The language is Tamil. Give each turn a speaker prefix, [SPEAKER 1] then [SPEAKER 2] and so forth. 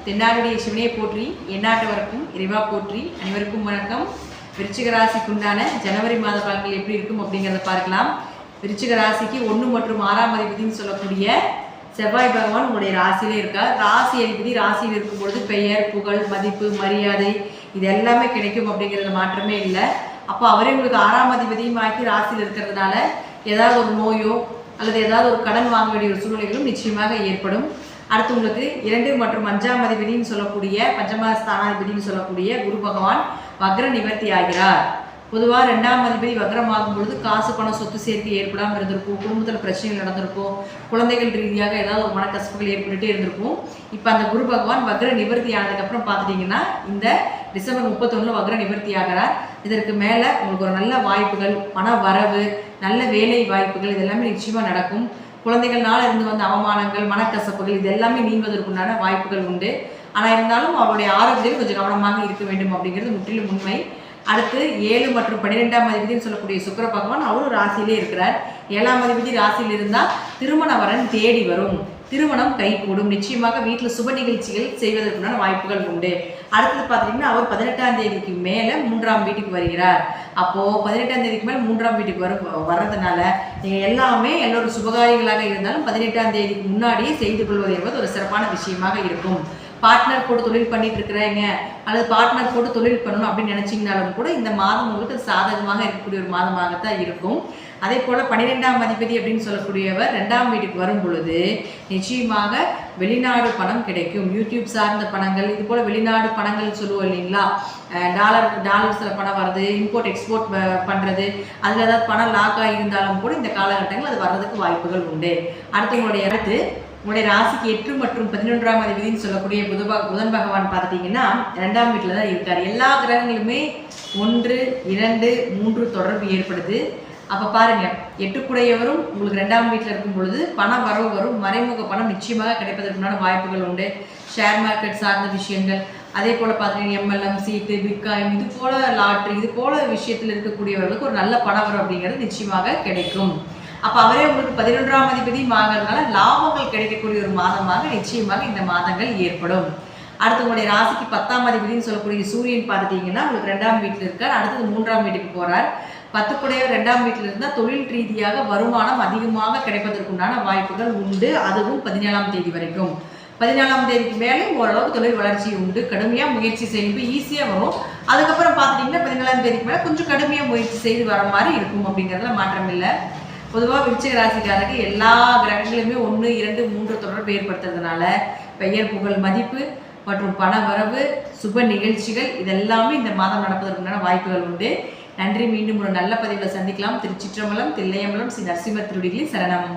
[SPEAKER 1] தென்னாடுடைய சிவனையை போற்றி எந்நாட்டவருக்கும் இறைவா போற்றி. அனைவருக்கும் வணக்கம். விருச்சிக ராசிக்குண்டான ஜனவரி மாத பலன்கள் எப்படி இருக்கும் அப்படிங்கிறத பார்க்கலாம். விருச்சிக ராசிக்கு 1 மற்றும் 6ஆம் அதிபதினு சொல்லக்கூடிய செவ்வாய் பகவான் உங்களுடைய ராசியிலே இருக்கார். ராசி அதிபதி ராசியில் இருக்கும் பொழுது பெயர், புகழ், மதிப்பு, மரியாதை இது எல்லாமே கிடைக்கும் அப்படிங்கிறது மாற்றமே இல்லை. அப்போ அவரே உங்களுக்கு 6ஆம் அதிபதியும் ஆக்கி ராசியில் இருக்கிறதுனால ஏதாவது ஒரு நோயோ அல்லது ஏதாவது ஒரு கடன் வாங்க வேண்டிய ஒரு சூழ்நிலைகளும் நிச்சயமாக ஏற்படும். அடுத்து உங்களுக்கு 2 மற்றும் 5ஆம் அதிபதினு சொல்லக்கூடிய பஞ்சமஸ்தானாதிபதினு சொல்லக்கூடிய குரு பகவான் வக்ர நிவர்த்தி ஆகிறார். பொதுவாக 2ஆம் அதிபதி வக்ரமாகும் பொழுது காசு பணம் சொத்து சேர்க்கை ஏற்படாமல் இருந்திருக்கும், குடும்பத்தில் பிரச்சனைகள் நடந்திருக்கும், குழந்தைகள் ரீதியாக ஏதாவது ஒரு மனக்கசப்புகள் ஏற்பட்டுகிட்டே இருந்திருக்கும். இப்போ அந்த குரு பகவான் வக்ர நிவர்த்தி ஆனதுக்கப்புறம் பார்த்துட்டிங்கன்னா இந்த டிசம்பர் 31 வக்ர நிவர்த்தி ஆகிறார். இதற்கு மேலே உங்களுக்கு ஒரு நல்ல வாய்ப்புகள், பண வரவு, நல்ல வேலை வாய்ப்புகள் இதெல்லாமே நிச்சயமாக நடக்கும். குழந்தைகள்னால இருந்து வந்த அவமானங்கள், மனக்கசப்புகள் இது எல்லாமே நீங்குவதற்குண்டான வாய்ப்புகள் உண்டு. ஆனால் இருந்தாலும் அவருடைய ஆரோக்கியத்தில் கொஞ்சம் கவனமாக இருக்க வேண்டும் அப்படிங்கிறது முற்றிலும் உண்மை. அடுத்து 7 மற்றும் 12ஆம் அதிபதினு சொல்லக்கூடிய சுக்கிர பகவான் அவரும் ராசியிலே இருக்கிறார். 7ஆம் அதிபதி ராசியில் இருந்தால் திருமண வரன் தேடி வரும், திருமணம் கைகூடும், நிச்சயமாக வீட்டில் சுப நிகழ்ச்சிகள் செய்வதற்குண்டான வாய்ப்புகள் உண்டு. அடுத்தது பார்த்தீங்கன்னா அவர் 18ஆம் தேதிக்கு மேலே 3ஆம் வீட்டுக்கு வருகிறார். அப்போது 18ஆம் தேதிக்கு மேலே 3ஆம் வீட்டுக்கு வர்றதுனால நீங்கள் எல்லோரும் சுபகாரியங்களாக இருந்தாலும் 18ஆம் தேதிக்கு முன்னாடியே செய்து கொள்வது என்பது ஒரு சிறப்பான விஷயமாக இருக்கும். பார்ட்னர் போட்டு தொழில் பண்ணிட்டு இருக்கிறேங்க அல்லது பார்ட்னர் போட்டு தொழில் பண்ணணும் அப்படின்னு நினச்சிங்கனாலும் கூட இந்த மாதம் உங்களுக்கு சாதகமாக இருக்கக்கூடிய ஒரு மாதமாகத்தான் இருக்கும். அதே போல் 12ஆம் அதிபதி அப்படின்னு சொல்லக்கூடியவர் 2ஆம் வீட்டுக்கு வரும் பொழுது நிச்சயமாக வெளிநாடு பணம் கிடைக்கும். யூடியூப் சார்ந்த பணங்கள், இது போல் வெளிநாடு பணங்கள் சொல்லுவோம் இல்லைங்களா, டாலர்ஸில் பணம் வர்றது, இம்போர்ட் எக்ஸ்போர்ட் பண்ணுறது, அதில் ஏதாவது பணம் லாக் ஆகியிருந்தாலும் கூட இந்த காலகட்டங்கள் அது வர்றதுக்கு வாய்ப்புகள் உண்டு. உங்களுடைய ராசிக்கு 8 மற்றும் 11ஆம் அதிபதினு சொல்லக்கூடிய புதன் பகவான் பார்த்துட்டிங்கன்னா 2ஆம் வீட்டில் தான் இருக்கார். எல்லா கிரகங்களுமே 1, 2, 3 தொடர்பு ஏற்படுது. அப்போ பாருங்கள், 8 உங்களுக்கு 2ஆம் வீட்டில் இருக்கும் பொழுது பண வரவு வரும், மறைமுக பணம் நிச்சயமாக கிடைப்பதற்குண்டான வாய்ப்புகள் உண்டு. ஷேர் மார்க்கெட் சார்ந்த விஷயங்கள், அதே போல் பார்த்தீங்கன்னா MLM, சீட்டு, பிட்காயின் இது போல் லாட்ரி இது போல் விஷயத்தில் இருக்கக்கூடியவர்களுக்கு ஒரு நல்ல பண வரவு அப்படிங்கிறது நிச்சயமாக கிடைக்கும். அப்போ அவரே உங்களுக்கு 11ஆம் அதிபதி ஆகிறதுனால லாபங்கள் கிடைக்கக்கூடிய ஒரு மாதமாக நிச்சயமாக இந்த மாதங்கள் ஏற்படும். அடுத்து உங்களுடைய ராசிக்கு 10ஆம் அதிபதினு சொல்லக்கூடிய சூரியன் பார்த்துட்டிங்கன்னா உங்களுக்கு 2ஆம் வீட்டில் இருக்கார். அடுத்தது 3ஆம் வீட்டுக்கு போகிறார். 10 கூடையவர் 2ஆம் வீட்டில் இருந்தால் தொழில் ரீதியாக வருமானம் அதிகமாக கிடைப்பதற்குண்டான வாய்ப்புகள் உண்டு. அதுவும் 17ஆம் தேதி வரைக்கும். 14ஆம் தேதிக்கு மேலே ஓரளவுக்கு தொழில் வளர்ச்சி உண்டு. கடுமையாக முயற்சி செய்யும் ஈஸியாக வரும். அதுக்கப்புறம் பார்த்துட்டிங்கன்னா 14ஆம் தேதிக்கு மேலே கொஞ்சம் கடுமையாக முயற்சி செய்து வர மாதிரி இருக்கும் அப்படிங்கிறதுல மாற்றம் இல்லை. பொதுவாக விருச்சிக ராசிக்காரருக்கு எல்லா கிரகங்களுமே 1, 2, 3 தொடர்பு ஏற்படுத்துறதுனால பெயர், புகழ், மதிப்பு மற்றும் பண வரவு, சுப நிகழ்ச்சிகள் இதெல்லாமே இந்த மாதம் நடப்பதற்குண்டான வாய்ப்புகள் உண்டு. நன்றி. மீண்டும் ஒரு நல்ல பதிவில் சந்திக்கலாம். திருச்சிற்றம்பலம், தில்லையம்பலம், ஸ்ரீ நரசிம்மர் திருவடிகளில் சரணம்.